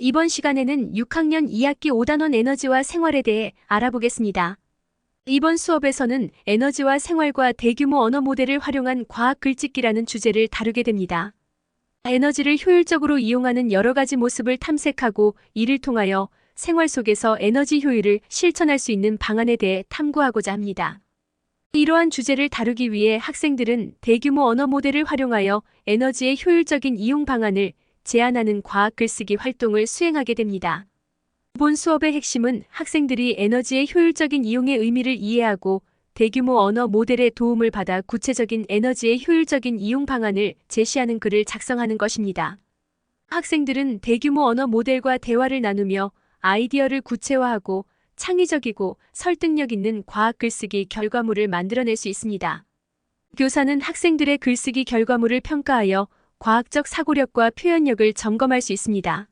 이번 시간에는 6학년 2학기 5단원 에너지와 생활에 대해 알아보겠습니다. 이번 수업에서는 에너지와 생활과 대규모 언어 모델을 활용한 과학 글짓기라는 주제를 다루게 됩니다. 에너지를 효율적으로 이용하는 여러 가지 모습을 탐색하고 이를 통하여 생활 속에서 에너지 효율을 실천할 수 있는 방안에 대해 탐구하고자 합니다. 이러한 주제를 다루기 위해 학생들은 대규모 언어 모델을 활용하여 에너지의 효율적인 이용 방안을 제안하는 과학 글쓰기 활동을 수행하게 됩니다. 본 수업의 핵심은 학생들이 에너지의 효율적인 이용의 의미를 이해하고 대규모 언어 모델의 도움을 받아 구체적인 에너지의 효율적인 이용 방안을 제시하는 글을 작성하는 것입니다. 학생들은 대규모 언어 모델과 대화를 나누며 아이디어를 구체화하고 창의적이고 설득력 있는 과학 글쓰기 결과물을 만들어낼 수 있습니다. 교사는 학생들의 글쓰기 결과물을 평가하여 과학적 사고력과 표현력을 점검할 수 있습니다.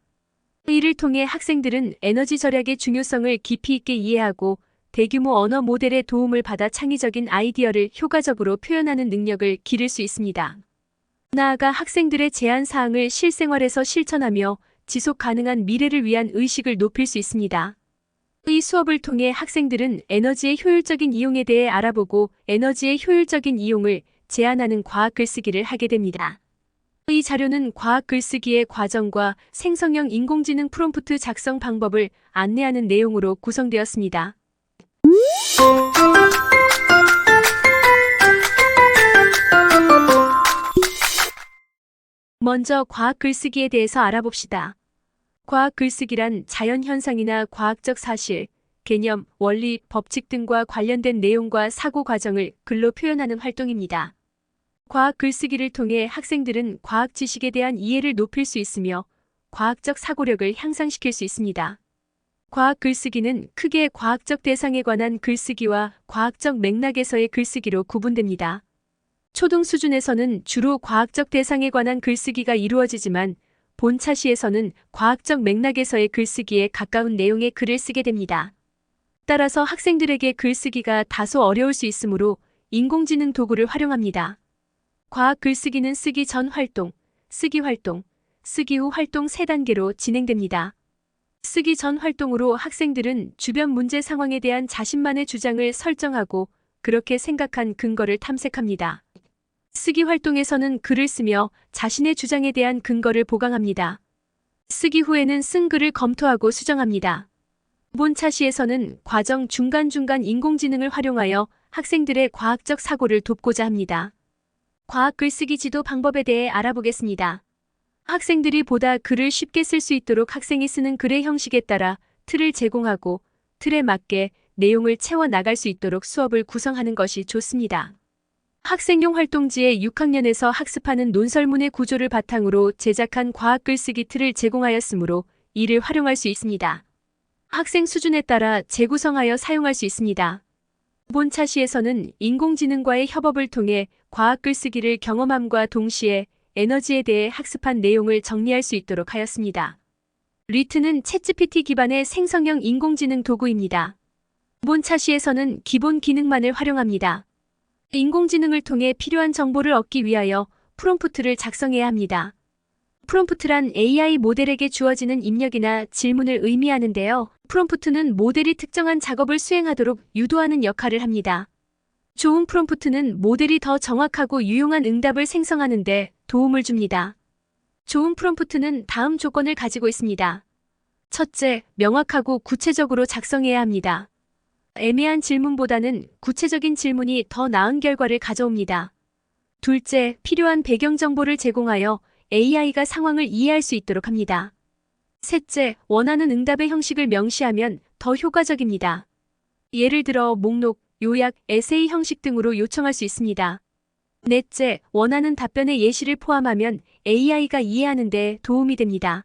이를 통해 학생들은 에너지 절약의 중요성을 깊이 있게 이해하고 대규모 언어 모델의 도움을 받아 창의적인 아이디어를 효과적으로 표현하는 능력을 기를 수 있습니다. 나아가 학생들의 제안 사항을 실생활에서 실천하며 지속 가능한 미래를 위한 의식을 높일 수 있습니다. 이 수업을 통해 학생들은 에너지의 효율적인 이용에 대해 알아보고 에너지의 효율적인 이용을 제안하는 과학 글쓰기를 하게 됩니다. 이 자료는 과학 글쓰기의 과정과 생성형 인공지능 프롬프트 작성 방법을 안내하는 내용으로 구성되었습니다. 먼저 과학 글쓰기에 대해서 알아봅시다. 과학 글쓰기란 자연현상이나 과학적 사실, 개념, 원리, 법칙 등과 관련된 내용과 사고 과정을 글로 표현하는 활동입니다. 과학 글쓰기를 통해 학생들은 과학 지식에 대한 이해를 높일 수 있으며 과학적 사고력을 향상시킬 수 있습니다. 과학 글쓰기는 크게 과학적 대상에 관한 글쓰기와 과학적 맥락에서의 글쓰기로 구분됩니다. 초등 수준에서는 주로 과학적 대상에 관한 글쓰기가 이루어지지만 본차시에서는 과학적 맥락에서의 글쓰기에 가까운 내용의 글을 쓰게 됩니다. 따라서 학생들에게 글쓰기가 다소 어려울 수 있으므로 인공지능 도구를 활용합니다. 과학 글쓰기는 쓰기 전 활동, 쓰기 활동, 쓰기 후 활동 3단계로 진행됩니다. 쓰기 전 활동으로 학생들은 주변 문제 상황에 대한 자신만의 주장을 설정하고 그렇게 생각한 근거를 탐색합니다. 쓰기 활동에서는 글을 쓰며 자신의 주장에 대한 근거를 보강합니다. 쓰기 후에는 쓴 글을 검토하고 수정합니다. 본차시에서는 과정 중간중간 인공지능을 활용하여 학생들의 과학적 사고를 돕고자 합니다. 과학 글쓰기 지도 방법에 대해 알아보겠습니다. 학생들이 보다 글을 쉽게 쓸 수 있도록 학생이 쓰는 글의 형식에 따라 틀을 제공하고 틀에 맞게 내용을 채워 나갈 수 있도록 수업을 구성하는 것이 좋습니다. 학생용 활동지에 6학년에서 학습하는 논설문의 구조를 바탕으로 제작한 과학 글쓰기 틀을 제공하였으므로 이를 활용할 수 있습니다. 학생 수준에 따라 재구성하여 사용할 수 있습니다. 본차시에서는 인공지능과의 협업을 통해 과학 글쓰기를 경험함과 동시에 에너지에 대해 학습한 내용을 정리할 수 있도록 하였습니다. 리트는 챗GPT 기반의 생성형 인공지능 도구입니다. 본차시에서는 기본 기능만을 활용합니다. 인공지능을 통해 필요한 정보를 얻기 위하여 프롬프트를 작성해야 합니다. 프롬프트란 AI 모델에게 주어지는 입력이나 질문을 의미하는데요. 프롬프트는 모델이 특정한 작업을 수행하도록 유도하는 역할을 합니다. 좋은 프롬프트는 모델이 더 정확하고 유용한 응답을 생성하는 데 도움을 줍니다. 좋은 프롬프트는 다음 조건을 가지고 있습니다. 첫째, 명확하고 구체적으로 작성해야 합니다. 애매한 질문보다는 구체적인 질문이 더 나은 결과를 가져옵니다. 둘째, 필요한 배경 정보를 제공하여 AI가 상황을 이해할 수 있도록 합니다. 셋째, 원하는 응답의 형식을 명시하면 더 효과적입니다. 예를 들어 목록, 요약, 에세이 형식 등으로 요청할 수 있습니다. 넷째, 원하는 답변의 예시를 포함하면 AI가 이해하는 데 도움이 됩니다.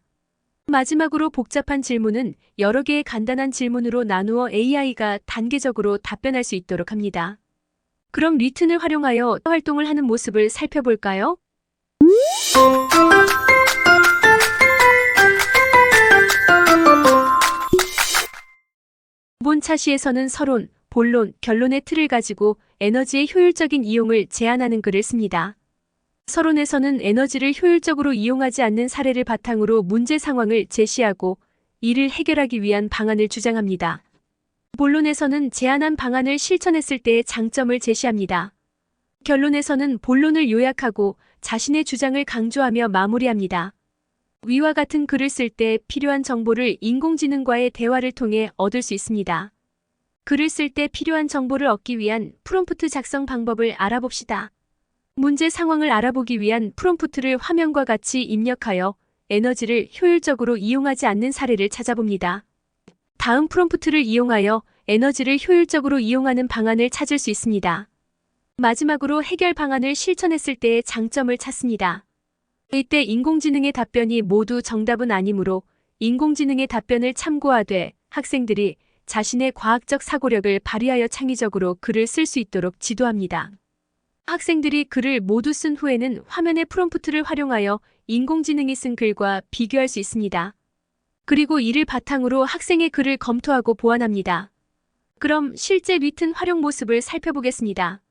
마지막으로 복잡한 질문은 여러 개의 간단한 질문으로 나누어 AI가 단계적으로 답변할 수 있도록 합니다. 그럼 리튼을 활용하여 활동을 하는 모습을 살펴볼까요? 본차시에서는 서론, 본론, 결론의 틀을 가지고 에너지의 효율적인 이용을 제안하는 글을 씁니다. 서론에서는 에너지를 효율적으로 이용하지 않는 사례를 바탕으로 문제 상황을 제시하고 이를 해결하기 위한 방안을 주장합니다. 본론에서는 제안한 방안을 실천했을 때의 장점을 제시합니다. 결론에서는 본론을 요약하고 자신의 주장을 강조하며 마무리합니다. 위와 같은 글을 쓸 때 필요한 정보를 인공지능과의 대화를 통해 얻을 수 있습니다. 글을 쓸 때 필요한 정보를 얻기 위한 프롬프트 작성 방법을 알아봅시다. 문제 상황을 알아보기 위한 프롬프트를 화면과 같이 입력하여 에너지를 효율적으로 이용하지 않는 사례를 찾아봅니다. 다음 프롬프트를 이용하여 에너지를 효율적으로 이용하는 방안을 찾을 수 있습니다. 마지막으로 해결 방안을 실천했을 때의 장점을 찾습니다. 이때 인공지능의 답변이 모두 정답은 아니므로 인공지능의 답변을 참고하되 학생들이 자신의 과학적 사고력을 발휘하여 창의적으로 글을 쓸 수 있도록 지도합니다. 학생들이 글을 모두 쓴 후에는 화면의 프롬프트를 활용하여 인공지능이 쓴 글과 비교할 수 있습니다. 그리고 이를 바탕으로 학생의 글을 검토하고 보완합니다. 그럼 실제 리튼 활용 모습을 살펴보겠습니다.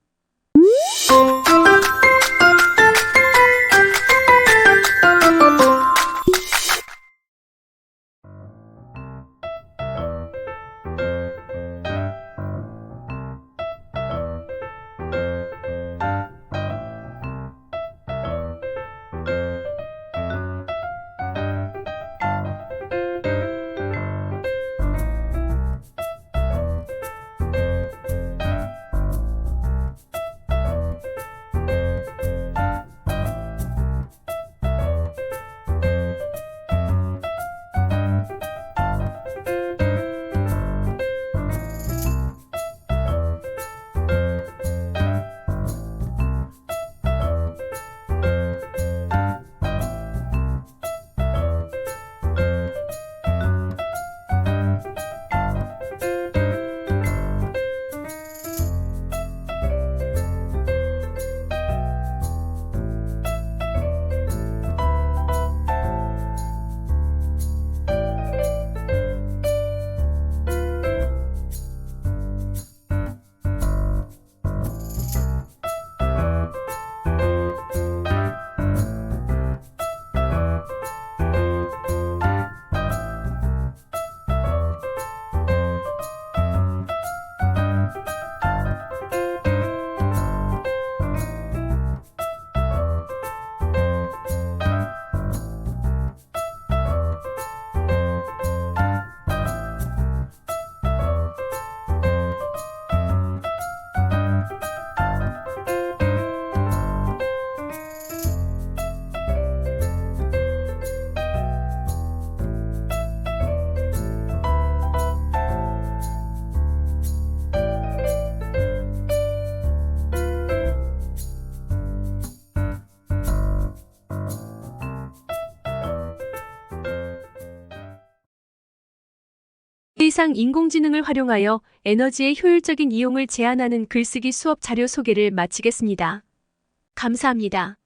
이상 인공지능을 활용하여 에너지의 효율적인 이용을 제안하는 글쓰기 수업 자료 소개를 마치겠습니다. 감사합니다.